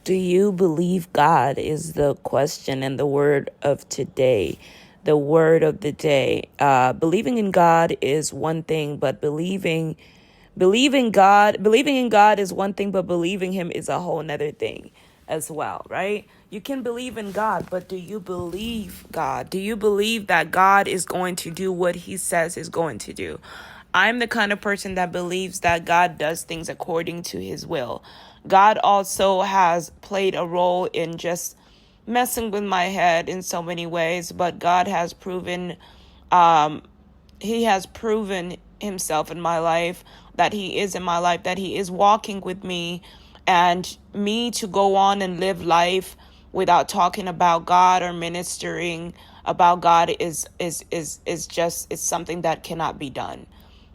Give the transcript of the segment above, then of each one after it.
Do you believe God is the question and the word of today, the word of the day. Believing in God is one thing, but believing in God is one thing, but believing Him is a whole nother thing as well, right? You can believe in God, but do you believe God? Do you believe that God is going to do what He says is going to do? I'm the kind of person that believes that God does things according to His will. God also has played a role in just messing with my head in so many ways, but God has proven He has proven Himself in my life, that He is in my life, that He is walking with me, and me to go on and live life without talking about God or ministering about God is just, it's something that cannot be done.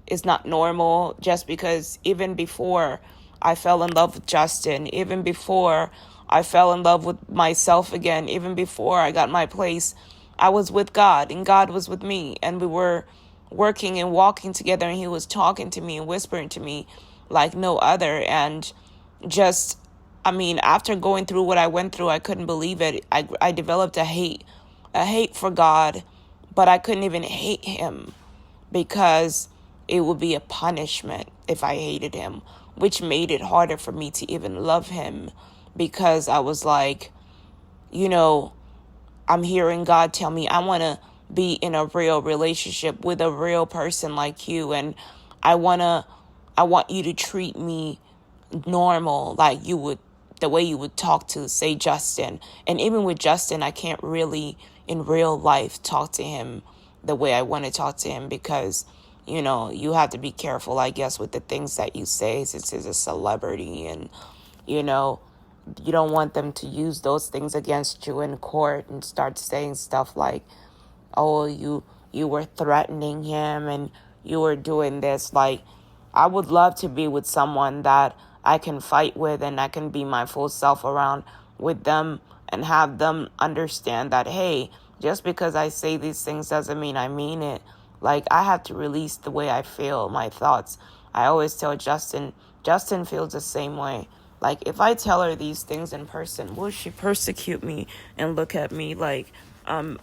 It's not normal, just because even before I fell in love with Justin, even before I fell in love with myself again, even before I got my place, I was with God and God was with me, and we were working and walking together, and He was talking to me and whispering to me like no other. And just, after going through what I went through, I couldn't believe it. I developed a hate for God, but I couldn't even hate Him because it would be a punishment if I hated Him, which made it harder for me to even love Him, because I was like, I'm hearing God tell me I want to be in a real relationship with a real person like you, and I want you to treat me normal, like you would, the way you would talk to, say, Justin. And even with Justin, I can't really in real life talk to him the way I want to talk to him, because you have to be careful, I guess, with the things that you say, since he's a celebrity, and you don't want them to use those things against you in court and start saying stuff like, oh, you were threatening him and you were doing this. Like, I would love to be with someone that I can fight with and I can be my full self around with them, and have them understand that, hey, just because I say these things doesn't mean I mean it. Like, I have to release the way I feel, my thoughts. I always tell Justin feels the same way. Like, if I tell her these things in person, will she persecute me and look at me like I'm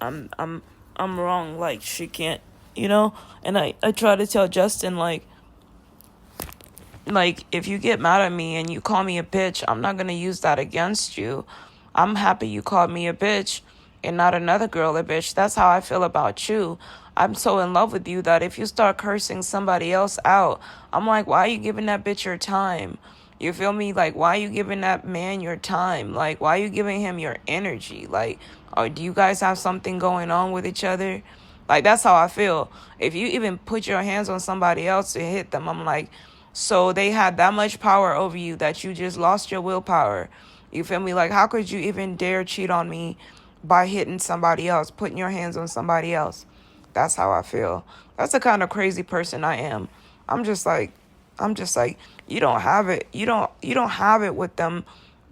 wrong? Like, she can't, And I try to tell Justin, if you get mad at me and you call me a bitch, I'm not gonna use that against you. I'm happy you called me a bitch and not another girl a bitch. That's how I feel about you. I'm so in love with you that if you start cursing somebody else out, I'm like, why are you giving that bitch your time? You feel me? Like, why are you giving that man your time? Like, why are you giving him your energy? Like, or do you guys have something going on with each other? Like, that's how I feel. If you even put your hands on somebody else to hit them, I'm like, so they had that much power over you that you just lost your willpower. You feel me? Like, how could you even dare cheat on me by hitting somebody else, putting your hands on somebody else? That's how I feel. That's the kind of crazy person I am. I'm just like, you don't have it. You don't have it with them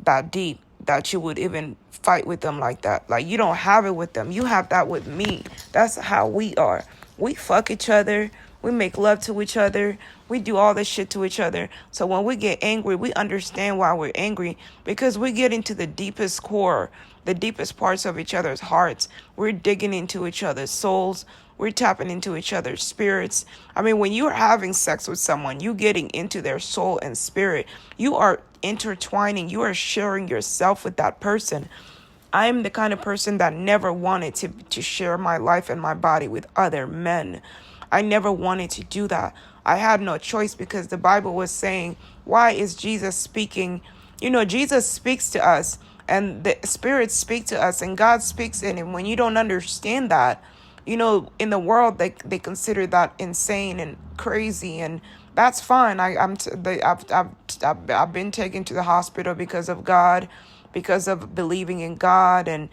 that deep that you would even fight with them like that. Like, you don't have it with them. You have that with me. That's how we are. We fuck each other. We make love to each other. We do all this shit to each other. So when we get angry, we understand why we're angry, because we get into the deepest core, the deepest parts of each other's hearts. We're digging into each other's souls. We're tapping into each other's spirits. When you're having sex with someone, you getting into their soul and spirit. You are intertwining. You are sharing yourself with that person. I'm the kind of person that never wanted to share my life and my body with other men. I never wanted to do that. I had no choice, because the Bible was saying, why is Jesus speaking? Jesus speaks to us, and the spirits speak to us, and God speaks in it. When you don't understand that, in the world, they consider that insane and crazy, and that's fine. I've been taken to the hospital because of God, because of believing in God and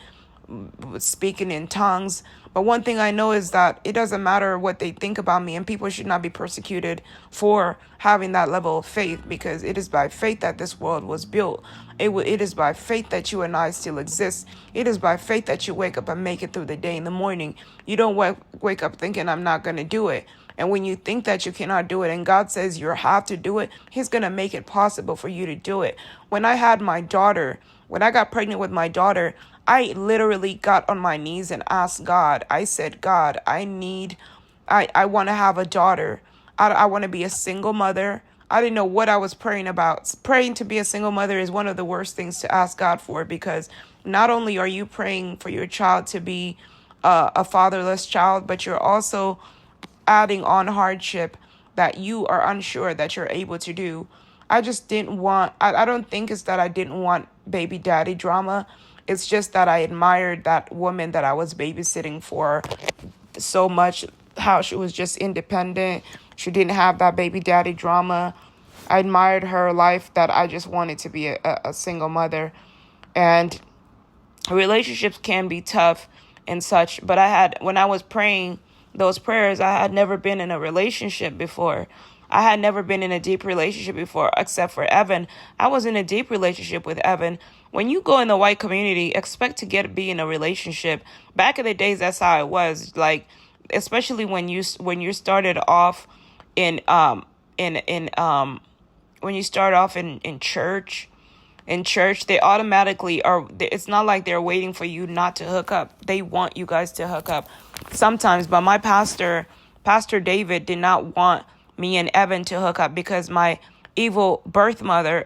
speaking in tongues. But one thing I know is that it doesn't matter what they think about me, and people should not be persecuted for having that level of faith, because it is by faith that this world was built. It is by faith that you and I still exist. It is by faith that you wake up and make it through the day in the morning. You don't wake up thinking, I'm not going to do it. And when you think that you cannot do it and God says you have to do it, He's going to make it possible for you to do it. When I had my daughter, When I got pregnant with my daughter, I literally got on my knees and asked God. I said, God, I want to have a daughter. I want to be a single mother. I didn't know what I was praying about. Praying to be a single mother is one of the worst things to ask God for, because not only are you praying for your child to be a fatherless child, but you're also adding on hardship that you are unsure that you're able to do. I just didn't want, I don't think it's that I didn't want baby daddy drama. It's just that I admired that woman that I was babysitting for so much, how she was just independent. She didn't have that baby daddy drama. I admired her life, that I just wanted to be a single mother. And relationships can be tough and such, but when I was praying those prayers, I had never been in a relationship before. I had never been in a deep relationship before, except for Evan. I was in a deep relationship with Evan. When you go in the white community, expect to be in a relationship. Back in the days, that's how it was. Like, especially when you started off in when you start off in church. In church, they automatically are. It's not like they're waiting for you not to hook up. They want you guys to hook up sometimes. But my Pastor David, did not want me and Evan to hook up, because my evil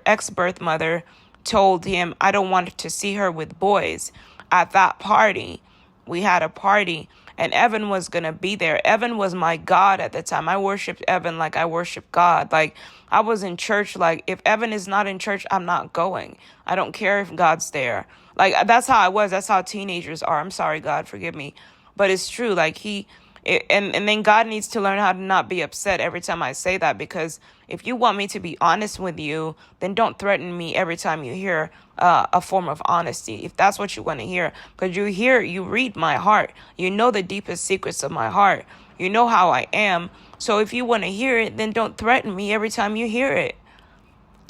ex-birth mother, told him I don't want to see her with boys. At that party, we had a party, and Evan was going to be there. Evan was my God at the time. I worshiped Evan like I worship God. Like, I was in church. Like, if Evan is not in church, I'm not going. I don't care if God's there. Like, that's how I was. That's how teenagers are. I'm sorry, God, forgive me. But it's true. Like, and then God needs to learn how to not be upset every time I say that, because if you want me to be honest with you, then don't threaten me every time you hear a form of honesty, if that's what you want to hear. Because you read my heart. You know the deepest secrets of my heart. You know how I am. So if you want to hear it, then don't threaten me every time you hear it.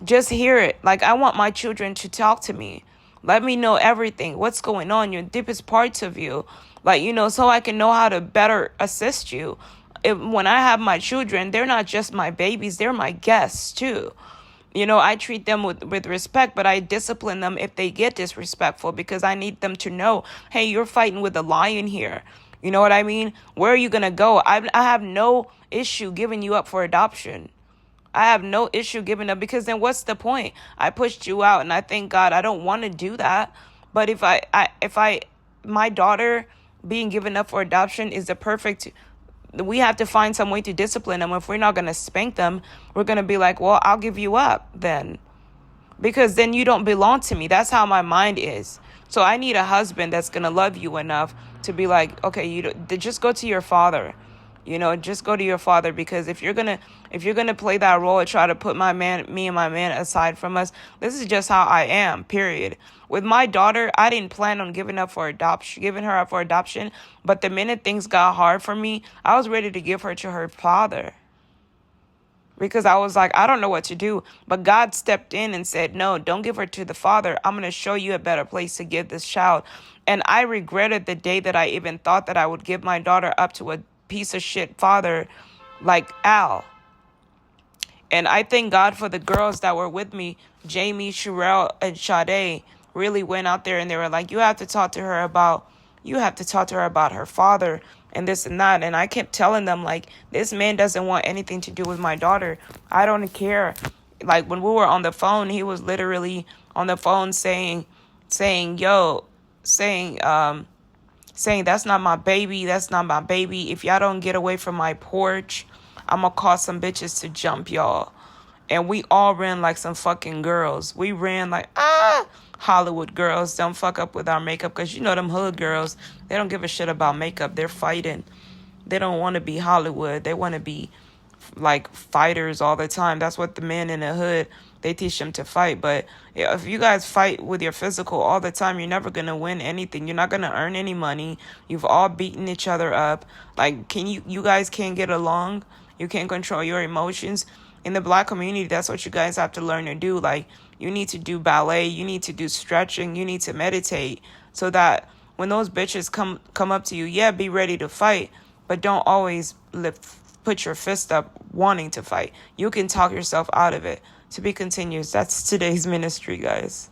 Just hear it. Like, I want my children to talk to me. Let me know everything. What's going on, your deepest parts of you. Like, so I can know how to better assist you. When I have my children, they're not just my babies, they're my guests too. I treat them with respect, but I discipline them if they get disrespectful, because I need them to know, hey, you're fighting with a lion here. You know what I mean? Where are you going to go? I have no issue giving you up for adoption. I have no issue giving up, because then what's the point? I pushed you out, and I thank God I don't want to do that. But if my daughter being given up for adoption is we have to find some way to discipline them. If we're not going to spank them, we're going to be like, well, I'll give you up then, because then you don't belong to me. That's how my mind is. So I need a husband that's going to love you enough to be like, okay, just go to your father. Just go to your father, because if you're gonna play that role and try to put me and my man aside from us, this is just how I am, period. With my daughter, I didn't plan on giving her up for adoption, but the minute things got hard for me, I was ready to give her to her father, because I was like, I don't know what to do. But God stepped in and said, no, don't give her to the father. I'm going to show you a better place to give this child. And I regretted the day that I even thought that I would give my daughter up to a piece of shit father like Al. And I thank God for the girls that were with me. Jamie, Sherelle, and Sade really went out there, and they were like, you have to talk to her about her father and this and that. And I kept telling them, like, this man doesn't want anything to do with my daughter. I don't care. Like, when we were on the phone, he was literally on the phone saying that's not my baby. That's not my baby. If y'all don't get away from my porch, I'm gonna call some bitches to jump y'all. And we all ran like some fucking girls. We ran like, Hollywood girls. Don't fuck up with our makeup, because them hood girls, they don't give a shit about makeup. They're fighting. They don't want to be Hollywood. They want to be like fighters all the time. That's what the men in the hood, they teach them to fight. But if you guys fight with your physical all the time, you're never going to win anything. You're not going to earn any money. You've all beaten each other up. Like, you guys can't get along. You can't control your emotions. In the Black community, that's what you guys have to learn to do. Like, you need to do ballet. You need to do stretching. You need to meditate, so that when those bitches come up to you, be ready to fight, but don't always put your fist up wanting to fight. You can talk yourself out of it. To be continued. That's today's ministry, guys.